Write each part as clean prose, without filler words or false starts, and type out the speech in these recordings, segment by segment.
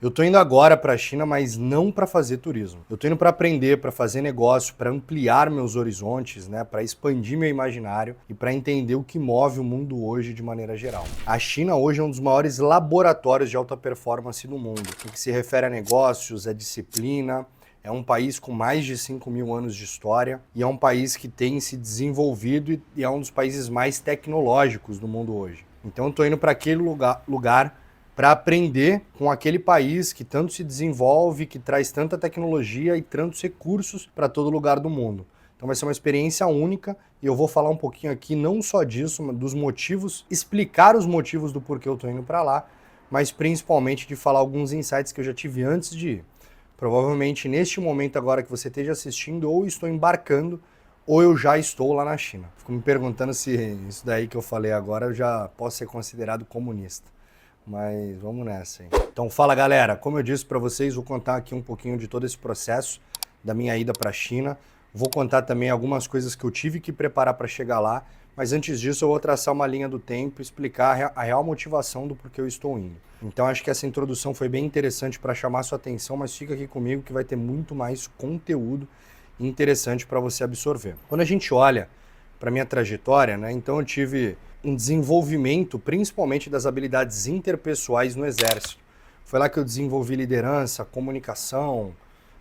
Eu tô indo agora para a China, mas não para fazer turismo. Eu tô indo para aprender, para fazer negócio, para ampliar meus horizontes, né, para expandir meu imaginário e para entender o que move o mundo hoje de maneira geral. A China hoje é um dos maiores laboratórios de alta performance do mundo, no que se refere a negócios, a disciplina. É um país com mais de 5.000 anos de história e é um país que tem se desenvolvido e é um dos países mais tecnológicos do mundo hoje. Então eu estou indo para aquele lugar para aprender com aquele país que tanto se desenvolve, que traz tanta tecnologia e tantos recursos para todo lugar do mundo. Então vai ser uma experiência única e eu vou falar um pouquinho aqui não só disso, mas dos motivos, explicar os motivos do porquê eu estou indo para lá, mas principalmente de falar alguns insights que eu já tive antes de ir. Provavelmente neste momento agora que você esteja assistindo, ou estou embarcando, ou eu já estou lá na China. Fico me perguntando se isso daí que eu falei agora eu já posso ser considerado comunista. Mas vamos nessa aí. Então fala galera, como eu disse para vocês, vou contar aqui um pouquinho de todo esse processo da minha ida para a China. Vou contar também algumas coisas que eu tive que preparar para chegar lá, mas antes disso eu vou traçar uma linha do tempo e explicar a real motivação do porquê eu estou indo. Então acho que essa introdução foi bem interessante para chamar sua atenção, mas fica aqui comigo que vai ter muito mais conteúdo interessante para você absorver. Quando a gente olha para minha trajetória, né, então eu tive um desenvolvimento principalmente das habilidades interpessoais no Exército. Foi lá que eu desenvolvi liderança, comunicação,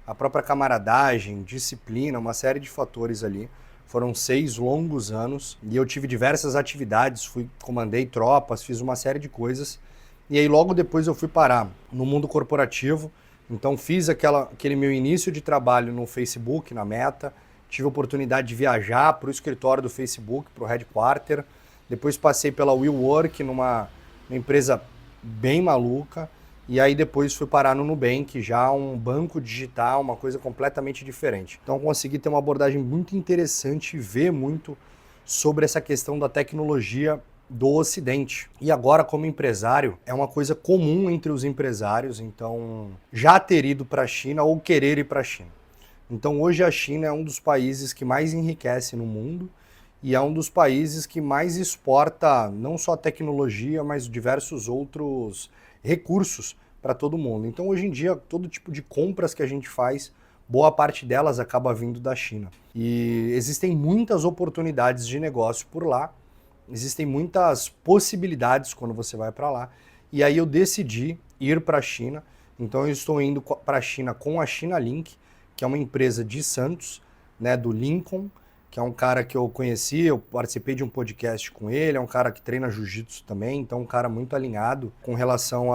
a própria camaradagem, disciplina, uma série de fatores ali. Foram 6 longos anos e eu tive diversas atividades, comandei tropas, fiz uma série de coisas. E aí logo depois eu fui parar no mundo corporativo, então fiz aquele meu início de trabalho no Facebook, na Meta, tive a oportunidade de viajar para o escritório do Facebook, para o headquarter, depois passei pela WeWork, numa empresa bem maluca, e aí depois fui parar no Nubank, já um banco digital, uma coisa completamente diferente. Então consegui ter uma abordagem muito interessante e ver muito sobre essa questão da tecnologia do Ocidente. E agora, como empresário, é uma coisa comum entre os empresários, então já ter ido para a China ou querer ir para a China. Então hoje a China é um dos países que mais enriquece no mundo e é um dos países que mais exporta não só tecnologia, mas diversos outros recursos para todo mundo. Então hoje em dia, todo tipo de compras que a gente faz, boa parte delas acaba vindo da China. E existem muitas oportunidades de negócio por lá, existem muitas possibilidades quando você vai para lá. E aí eu decidi ir para a China. Então eu estou indo para a China com a China Link, que é uma empresa de Santos, né, do Lincoln, que é um cara que eu conheci, eu participei de um podcast com ele, é um cara que treina jiu-jitsu também, então um cara muito alinhado com relação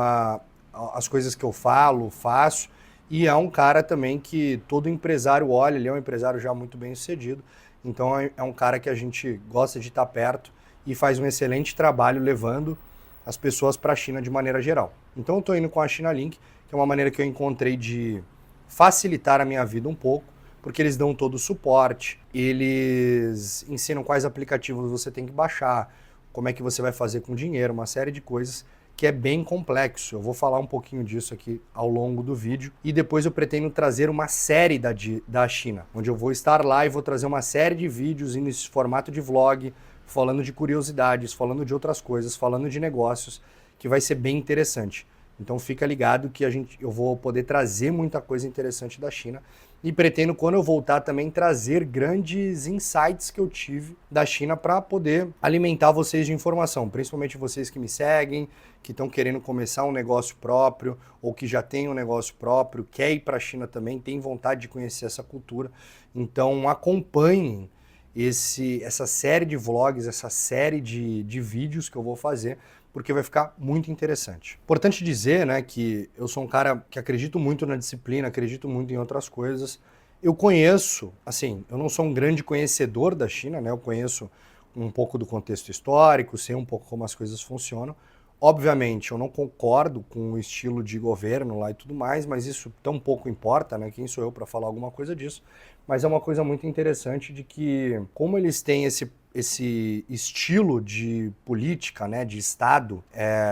às coisas que eu falo, faço. E é um cara também que todo empresário olha, ele é um empresário já muito bem sucedido, então é um cara que a gente gosta de estar perto e faz um excelente trabalho levando as pessoas para a China de maneira geral. Então eu estou indo com a China Link, que é uma maneira que eu encontrei de facilitar a minha vida um pouco, porque eles dão todo o suporte, eles ensinam quais aplicativos você tem que baixar, como é que você vai fazer com dinheiro, uma série de coisas que é bem complexo. Eu vou falar um pouquinho disso aqui ao longo do vídeo e depois eu pretendo trazer uma série da China, onde eu vou estar lá e vou trazer uma série de vídeos nesse formato de vlog, falando de curiosidades, falando de outras coisas, falando de negócios, que vai ser bem interessante. Então fica ligado que eu vou poder trazer muita coisa interessante da China e pretendo, quando eu voltar, também trazer grandes insights que eu tive da China para poder alimentar vocês de informação, principalmente vocês que me seguem, que estão querendo começar um negócio próprio ou que já têm um negócio próprio, quer ir para a China também, tem vontade de conhecer essa cultura. Então acompanhem essa série de vlogs, essa série de vídeos que eu vou fazer, porque vai ficar muito interessante. Importante dizer, né, que eu sou um cara que acredito muito na disciplina, acredito muito em outras coisas. Eu conheço, assim, eu não sou um grande conhecedor da China, né, eu conheço um pouco do contexto histórico, sei um pouco como as coisas funcionam. Obviamente, eu não concordo com o estilo de governo lá e tudo mais, mas isso tão pouco importa, né? Quem sou eu para falar alguma coisa disso? Mas é uma coisa muito interessante de que, como eles têm esse estilo de política, né, de Estado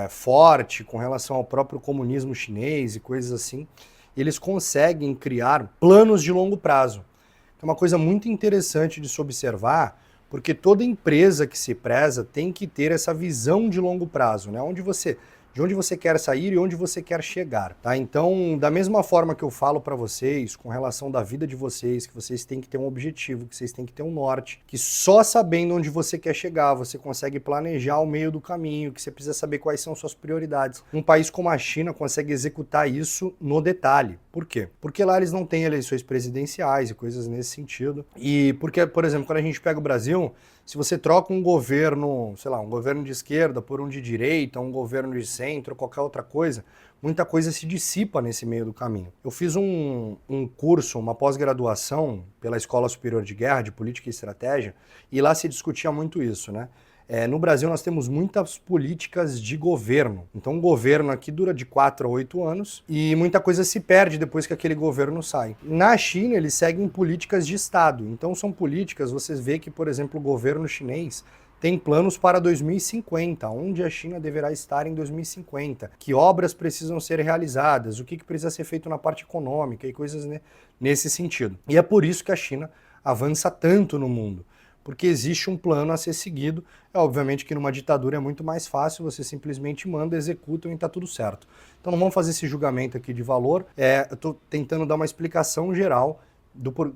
forte com relação ao próprio comunismo chinês e coisas assim, eles conseguem criar planos de longo prazo. É uma coisa muito interessante de se observar, porque toda empresa que se preza tem que ter essa visão de longo prazo, né? Onde você de onde você quer sair e onde você quer chegar, tá? Então, da mesma forma que eu falo para vocês, com relação da vida de vocês, que vocês têm que ter um objetivo, que vocês têm que ter um norte, que só sabendo onde você quer chegar, você consegue planejar o meio do caminho, que você precisa saber quais são suas prioridades. Um país como a China consegue executar isso no detalhe. Por quê? Porque lá eles não têm eleições presidenciais e coisas nesse sentido. E porque, por exemplo, quando a gente pega o Brasil, se você troca um governo, sei lá, um governo de esquerda por um de direita, um governo de centro, qualquer outra coisa, muita coisa se dissipa nesse meio do caminho. Eu fiz um curso, uma pós-graduação pela Escola Superior de Guerra, de Política e Estratégia, e lá se discutia muito isso, né? No Brasil nós temos muitas políticas de governo. Então um governo aqui dura de 4 a 8 anos e muita coisa se perde depois que aquele governo sai. Na China eles seguem políticas de Estado. Então são políticas, vocês vê que, por exemplo, o governo chinês tem planos para 2050, onde a China deverá estar em 2050, que obras precisam ser realizadas, o que precisa ser feito na parte econômica e coisas nesse sentido. E é por isso que a China avança tanto no mundo. Porque existe um plano a ser seguido. Obviamente que numa ditadura é muito mais fácil, você simplesmente manda, executam e está tudo certo. Então não vamos fazer esse julgamento aqui de valor, eu estou tentando dar uma explicação geral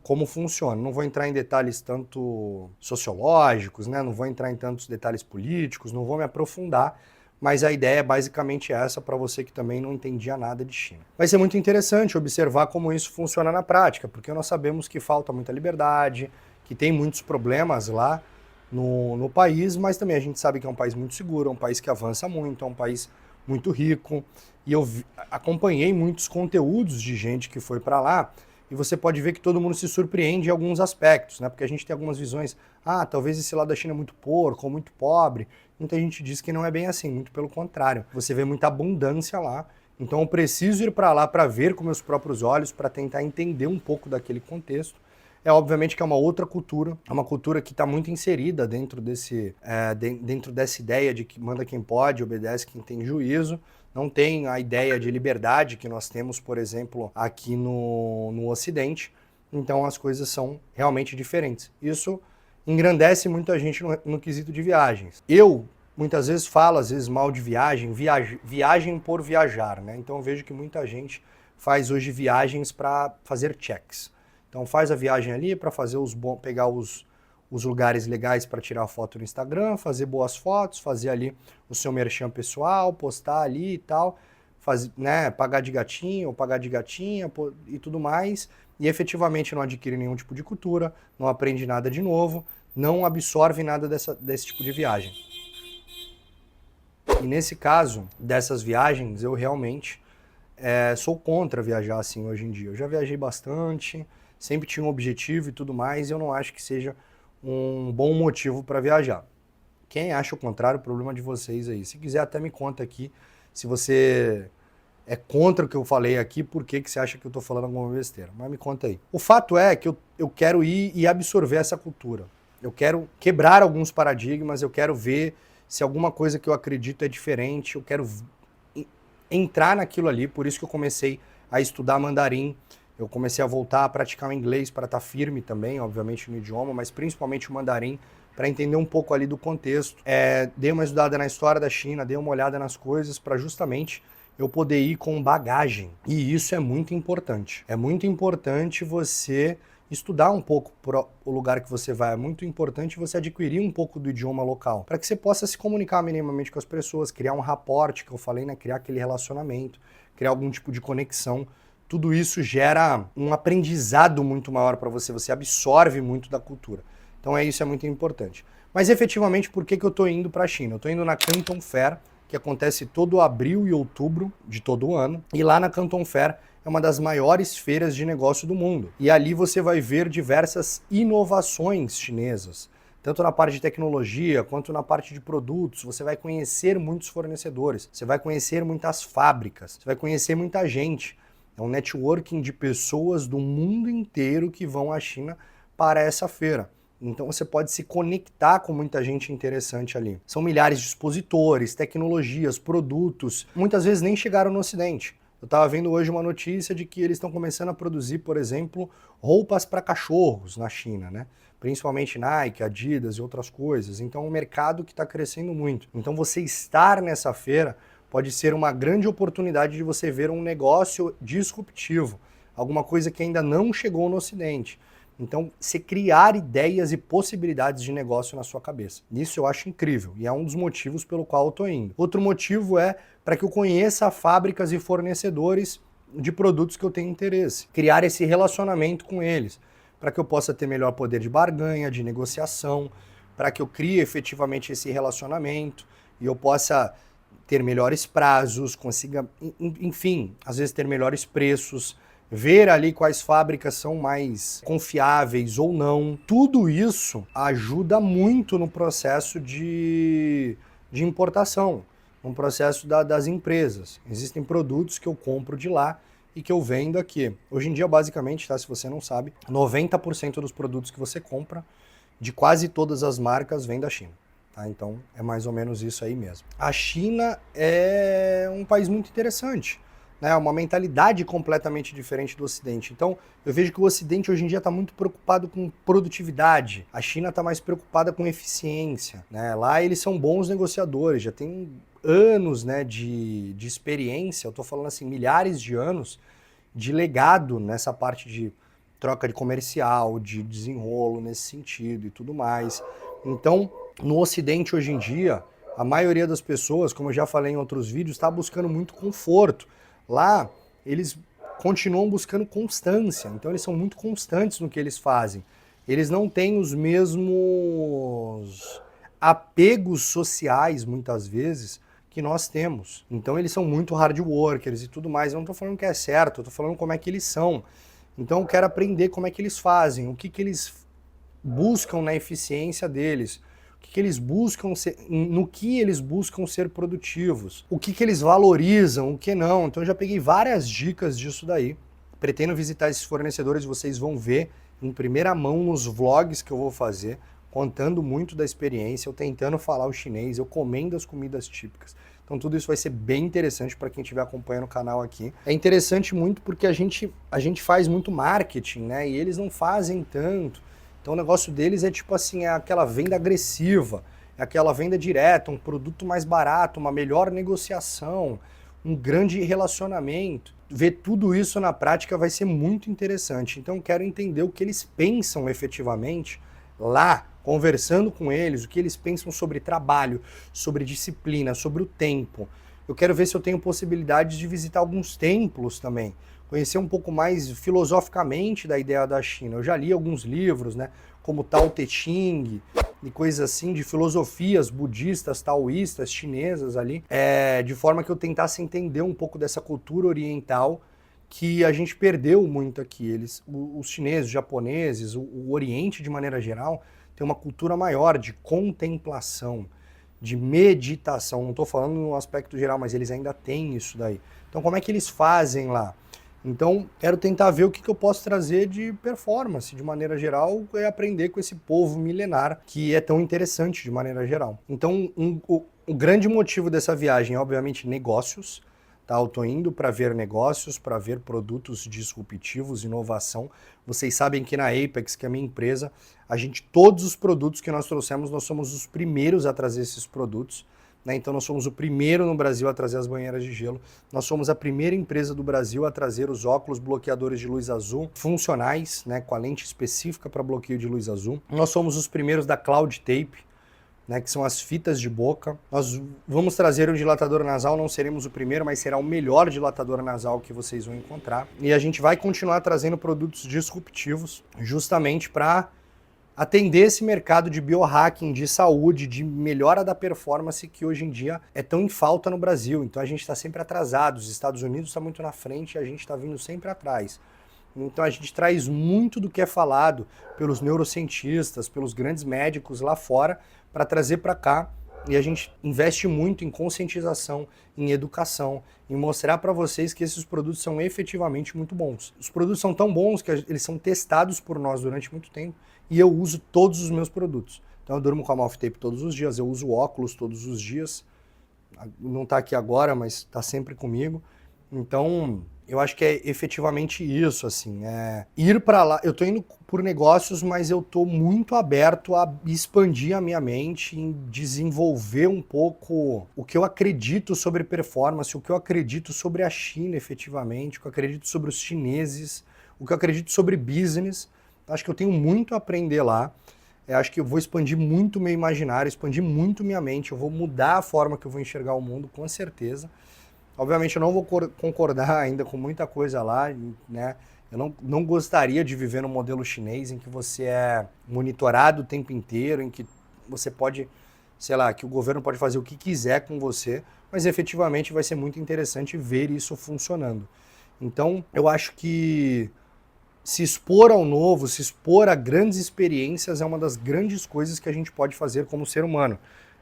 como funciona. Não vou entrar em detalhes tanto sociológicos, né? Não vou entrar em tantos detalhes políticos, não vou me aprofundar, mas a ideia é basicamente essa para você que também não entendia nada de China. Vai ser muito interessante observar como isso funciona na prática, porque nós sabemos que falta muita liberdade, que tem muitos problemas lá no país, mas também a gente sabe que é um país muito seguro, é um país que avança muito, é um país muito rico, e eu acompanhei muitos conteúdos de gente que foi para lá, e você pode ver que todo mundo se surpreende em alguns aspectos, né? Porque a gente tem algumas visões, talvez esse lado da China é muito porco, ou muito pobre, muita gente diz que não é bem assim, muito pelo contrário, você vê muita abundância lá, então eu preciso ir para lá para ver com meus próprios olhos, para tentar entender um pouco daquele contexto. Obviamente que é uma outra cultura, é uma cultura que está muito inserida dentro dessa ideia de que manda quem pode, obedece quem tem juízo. Não tem a ideia de liberdade que nós temos, por exemplo, aqui no Ocidente. Então as coisas são realmente diferentes. Isso engrandece muita gente no quesito de viagens. Eu muitas vezes falo, às vezes, mal de viagem por viajar, né? Então eu vejo que muita gente faz hoje viagens para fazer checks. Então faz a viagem ali para fazer pegar os lugares legais para tirar foto no Instagram, fazer boas fotos, fazer ali o seu merchan pessoal, postar ali e tal, pagar de gatinho ou pagar de gatinha e tudo mais, e efetivamente não adquire nenhum tipo de cultura, não aprende nada de novo, não absorve nada desse tipo de viagem. E nesse caso, dessas viagens, eu realmente sou contra viajar assim hoje em dia. Eu já viajei bastante, sempre tinha um objetivo e tudo mais, e eu não acho que seja um bom motivo para viajar. Quem acha o contrário, o problema de vocês aí. Se quiser até me conta aqui, se você é contra o que eu falei aqui, por que você acha que eu estou falando alguma besteira. Mas me conta aí. O fato é que eu quero ir e absorver essa cultura. Eu quero quebrar alguns paradigmas, eu quero ver se alguma coisa que eu acredito é diferente, eu quero entrar naquilo ali, por isso que eu comecei a estudar mandarim. Eu comecei a voltar a praticar o inglês para estar firme também, obviamente, no idioma, mas principalmente o mandarim, para entender um pouco ali do contexto. Dei uma estudada na história da China, dei uma olhada nas coisas para justamente eu poder ir com bagagem. E isso é muito importante. É muito importante você estudar um pouco o lugar que você vai. É muito importante você adquirir um pouco do idioma local, para que você possa se comunicar minimamente com as pessoas, criar um rapport, que eu falei, né? Criar aquele relacionamento, criar algum tipo de conexão. Tudo isso gera um aprendizado muito maior para você, você absorve muito da cultura. Então isso é muito importante. Mas efetivamente, por que eu estou indo para a China? Eu estou indo na Canton Fair, que acontece todo abril e outubro de todo ano, e lá na Canton Fair é uma das maiores feiras de negócio do mundo. E ali você vai ver diversas inovações chinesas, tanto na parte de tecnologia, quanto na parte de produtos. Você vai conhecer muitos fornecedores, você vai conhecer muitas fábricas, você vai conhecer muita gente. É um networking de pessoas do mundo inteiro que vão à China para essa feira. Então você pode se conectar com muita gente interessante ali. São milhares de expositores, tecnologias, produtos, muitas vezes nem chegaram no Ocidente. Eu estava vendo hoje uma notícia de que eles estão começando a produzir, por exemplo, roupas para cachorros na China, né? Principalmente Nike, Adidas e outras coisas. Então é um mercado que está crescendo muito. Então você estar nessa feira pode ser uma grande oportunidade de você ver um negócio disruptivo, alguma coisa que ainda não chegou no Ocidente. Então, você criar ideias e possibilidades de negócio na sua cabeça. Isso eu acho incrível e é um dos motivos pelo qual eu estou indo. Outro motivo é para que eu conheça fábricas e fornecedores de produtos que eu tenho interesse. Criar esse relacionamento com eles, para que eu possa ter melhor poder de barganha, de negociação, para que eu crie efetivamente esse relacionamento e eu possa ter melhores prazos, consiga, enfim, às vezes ter melhores preços, ver ali quais fábricas são mais confiáveis ou não. Tudo isso ajuda muito no processo de importação, no processo das empresas. Existem produtos que eu compro de lá e que eu vendo aqui. Hoje em dia, basicamente, tá, se você não sabe, 90% dos produtos que você compra, de quase todas as marcas, vem da China. Tá? Então, é mais ou menos isso aí mesmo. A China é um país muito interessante, né? Uma mentalidade completamente diferente do Ocidente. Então, eu vejo que o Ocidente hoje em dia está muito preocupado com produtividade. A China está mais preocupada com eficiência, né? Lá eles são bons negociadores, já tem anos, né, de experiência, eu estou falando assim, milhares de anos de legado nessa parte de troca de comercial, de desenrolo nesse sentido e tudo mais. Então, no Ocidente hoje em dia, a maioria das pessoas, como eu já falei em outros vídeos, está buscando muito conforto. Lá, eles continuam buscando constância, então eles são muito constantes no que eles fazem. Eles não têm os mesmos apegos sociais, muitas vezes, que nós temos. Então eles são muito hard workers e tudo mais. Eu não estou falando que é certo, eu estou falando como é que eles são. Então eu quero aprender como é que eles fazem, o que eles buscam na eficiência deles, o que eles buscam no que eles buscam ser produtivos, o que eles valorizam, o que não. Então eu já peguei várias dicas disso daí. Pretendo visitar esses fornecedores, vocês vão ver em primeira mão nos vlogs que eu vou fazer, contando muito da experiência, eu tentando falar o chinês, eu comendo as comidas típicas. Então tudo isso vai ser bem interessante para quem estiver acompanhando o canal aqui. É interessante muito porque a gente faz muito marketing, né? E eles não fazem tanto. Então o negócio deles é tipo assim, é aquela venda agressiva, é aquela venda direta, um produto mais barato, uma melhor negociação, um grande relacionamento. Ver tudo isso na prática vai ser muito interessante. Então eu quero entender o que eles pensam efetivamente lá, conversando com eles, o que eles pensam sobre trabalho, sobre disciplina, sobre o tempo. Eu quero ver se eu tenho possibilidades de visitar alguns templos também, conhecer um pouco mais filosoficamente da ideia da China. Eu já li alguns livros, né, como Tao Te Ching e coisas assim, de filosofias budistas, taoístas, chinesas ali, de forma que eu tentasse entender um pouco dessa cultura oriental que a gente perdeu muito aqui. Os chineses, os japoneses, o Oriente de maneira geral, tem uma cultura maior de contemplação, de meditação. Não estou falando no aspecto geral, mas eles ainda têm isso daí. Então como é que eles fazem lá? Então quero tentar ver o que eu posso trazer de performance de maneira geral e aprender com esse povo milenar que é tão interessante de maneira geral. Então o grande motivo dessa viagem é obviamente negócios. Tá, eu tô indo para ver negócios, para ver produtos disruptivos, inovação. Vocês sabem que na Apex, que é a minha empresa, todos os produtos que nós trouxemos, nós somos os primeiros a trazer esses produtos, né? Então nós somos o primeiro no Brasil a trazer as banheiras de gelo. Nós somos a primeira empresa do Brasil a trazer os óculos bloqueadores de luz azul funcionais, né, com a lente específica para bloqueio de luz azul. Nós somos os primeiros da Cloud Tape, né, que são as fitas de boca. Nós vamos trazer o dilatador nasal, não seremos o primeiro, mas será o melhor dilatador nasal que vocês vão encontrar. E a gente vai continuar trazendo produtos disruptivos, justamente para atender esse mercado de biohacking, de saúde, de melhora da performance que hoje em dia é tão em falta no Brasil. Então a gente está sempre atrasado, os Estados Unidos estão muito na frente e a gente está vindo sempre atrás. Então a gente traz muito do que é falado pelos neurocientistas, pelos grandes médicos lá fora, para trazer para cá, e a gente investe muito em conscientização, em educação, em mostrar para vocês que esses produtos são efetivamente muito bons. Os produtos são tão bons que eles são testados por nós durante muito tempo, e eu uso todos os meus produtos. Então eu durmo com a Mouth Tape todos os dias, eu uso óculos todos os dias, não está aqui agora, mas está sempre comigo. Então Eu acho que é efetivamente isso, assim, ir para lá. Eu tô indo por negócios, mas eu tô muito aberto a expandir a minha mente, em desenvolver um pouco o que eu acredito sobre performance, o que eu acredito sobre a China, efetivamente, o que eu acredito sobre os chineses, o que eu acredito sobre business. Acho que eu tenho muito a aprender lá. Acho que eu vou expandir muito meu imaginário, expandir muito minha mente, eu vou mudar a forma que eu vou enxergar o mundo, com certeza. Obviamente eu não vou concordar ainda com muita coisa lá, né? Eu não gostaria de viver no modelo chinês em que você é monitorado o tempo inteiro, em que você pode, sei lá, que o governo pode fazer o que quiser com você, mas efetivamente vai ser muito interessante ver isso funcionando. Então, eu acho que se expor ao novo, se expor a grandes experiências é uma das grandes coisas que a gente pode fazer como ser humano.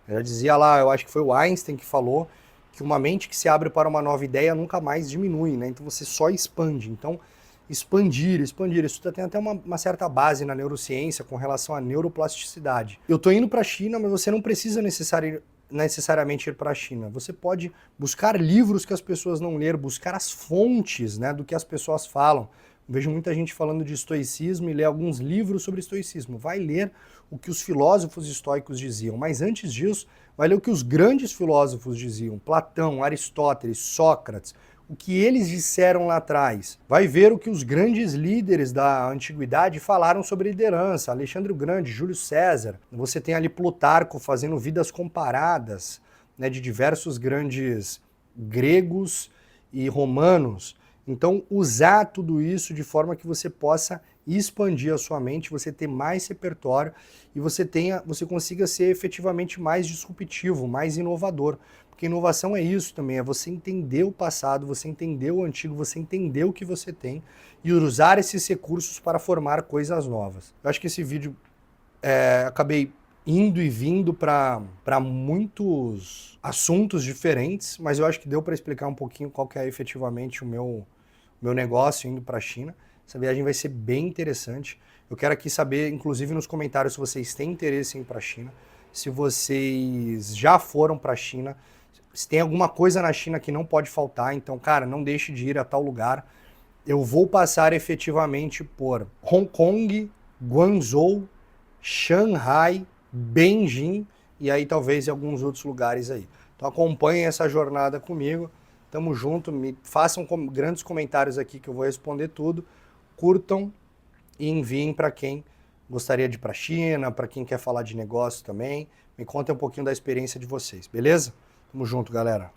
Eu já dizia lá, eu acho que foi o Einstein que falou que uma mente que se abre para uma nova ideia nunca mais diminui, né? Então você só expande. Então, expandir. Isso tem até uma certa base na neurociência com relação à neuroplasticidade. Eu tô indo para a China, mas você não precisa necessariamente ir para a China. Você pode buscar livros que as pessoas não leram, buscar as fontes, né, do que as pessoas falam. Vejo muita gente falando de estoicismo e lê alguns livros sobre estoicismo. Vai ler o que os filósofos estoicos diziam, mas antes disso, vai ler o que os grandes filósofos diziam, Platão, Aristóteles, Sócrates, o que eles disseram lá atrás. Vai ver o que os grandes líderes da antiguidade falaram sobre liderança, Alexandre o Grande, Júlio César. Você tem ali Plutarco fazendo vidas comparadas, né, de diversos grandes gregos e romanos. Então, usar tudo isso de forma que você possa expandir a sua mente, você ter mais repertório e você consiga ser efetivamente mais disruptivo, mais inovador. Porque inovação é isso também, é você entender o passado, você entender o antigo, você entender o que você tem e usar esses recursos para formar coisas novas. Eu acho que esse vídeo acabei indo e vindo para muitos assuntos diferentes, mas eu acho que deu para explicar um pouquinho qual que é efetivamente o meu negócio indo para a China. Essa viagem vai ser bem interessante. Eu quero aqui saber, inclusive nos comentários, se vocês têm interesse em ir para a China, se vocês já foram para a China, se tem alguma coisa na China que não pode faltar. Então, cara, não deixe de ir a tal lugar. Eu vou passar efetivamente por Hong Kong, Guangzhou, Shanghai, Beijing e aí talvez em alguns outros lugares aí. Então acompanhem essa jornada comigo. Tamo junto, me façam grandes comentários aqui que eu vou responder tudo. Curtam e enviem para quem gostaria de ir para a China, para quem quer falar de negócio também. Me contem um pouquinho da experiência de vocês, beleza? Tamo junto, galera.